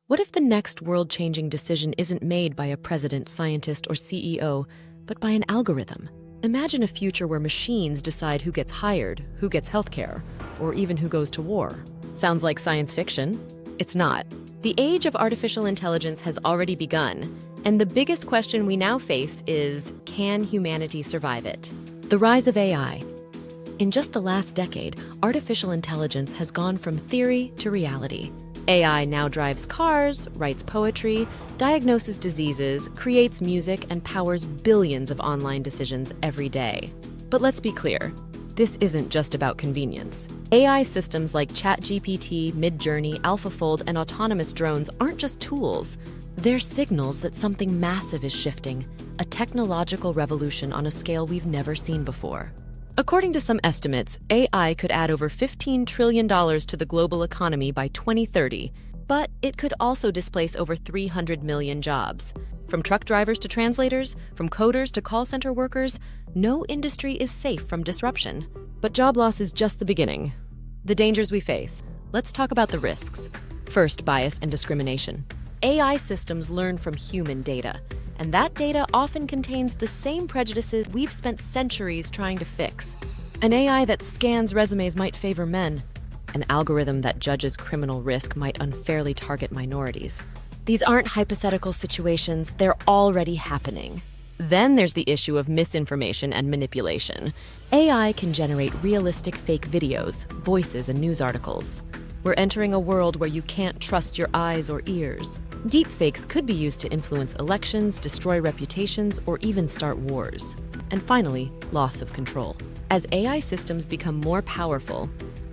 What if the next world-changing decision isn't made by a president, scientist, or CEO, but by an algorithm? Imagine a future where machines decide who gets hired, who gets healthcare, or even who goes to war. Sounds like science fiction? It's not. The age of artificial intelligence has already begun, and the biggest question we now face is, can humanity survive it? The rise of AI. In just the last decade, artificial intelligence has gone from theory to reality. AI now drives cars, writes poetry, diagnoses diseases, creates music, and powers billions of online decisions every day. But let's be clear, this isn't just about convenience. AI systems like ChatGPT, Midjourney, AlphaFold, and autonomous drones aren't just tools. They're signals that something massive is shifting, a technological revolution on a scale we've never seen before. According to some estimates, AI could add over $15 trillion to the global economy by 2030, but it could also displace over 300 million jobs. From truck drivers to translators, from coders to call center workers, no industry is safe from disruption. But job loss is just the beginning. The dangers we face. Let's talk about the risks. First, bias and discrimination. AI systems learn from human data, and that data often contains the same prejudices we've spent centuries trying to fix. An AI that scans resumes might favor men. An algorithm that judges criminal risk might unfairly target minorities. These aren't hypothetical situations, they're already happening. Then there's the issue of misinformation and manipulation. AI can generate realistic fake videos, voices, and news articles. We're entering a world where you can't trust your eyes or ears. Deepfakes could be used to influence elections, destroy reputations, or even start wars. And finally, loss of control. As AI systems become more powerful,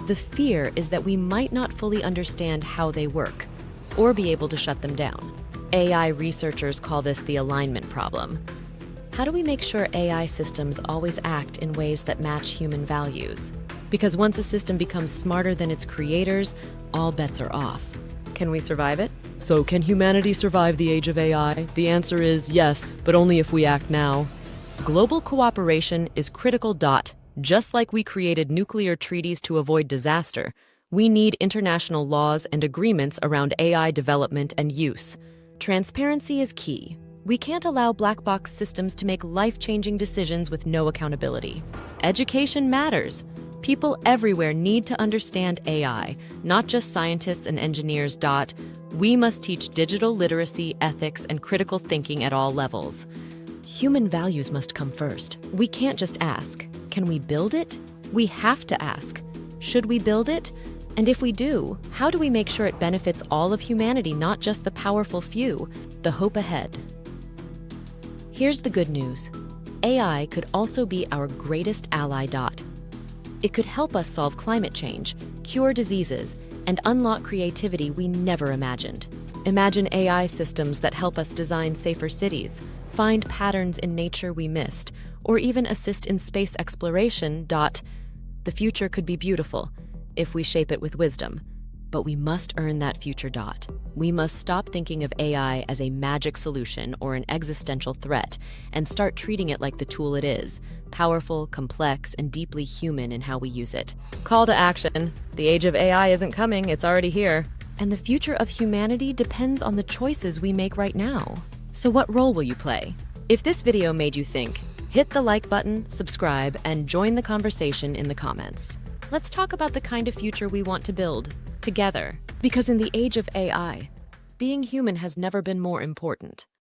the fear is that we might not fully understand how they work, or be able to shut them down. AI researchers call this the alignment problem. How do we make sure AI systems always act in ways that match human values? Because once a system becomes smarter than its creators, all bets are off. Can we survive it? So can humanity survive the age of AI? The answer is yes, but only if we act now. Global cooperation is critical. Just like we created nuclear treaties to avoid disaster, we need international laws and agreements around AI development and use. Transparency is key. We can't allow black box systems to make life-changing decisions with no accountability. Education matters. People everywhere need to understand AI, not just scientists and engineers. We must teach digital literacy, ethics, and critical thinking at all levels. Human values must come first. We can't just ask, can we build it? We have to ask, should we build it? And if we do, how do we make sure it benefits all of humanity, not just the powerful few? The hope ahead. Here's the good news. AI could also be our greatest ally. It could help us solve climate change, cure diseases, and unlock creativity we never imagined. Imagine AI systems that help us design safer cities, find patterns in nature we missed, or even assist in space exploration. The future could be beautiful if we shape it with wisdom. But we must earn that future. We must stop thinking of AI as a magic solution or an existential threat and start treating it like the tool it is, powerful, complex, and deeply human in how we use it. Call to action. The age of AI isn't coming, it's already here. And the future of humanity depends on the choices we make right now. So what role will you play? If this video made you think, hit the like button, subscribe, and join the conversation in the comments. Let's talk about the kind of future we want to build together. Because in the age of AI, being human has never been more important.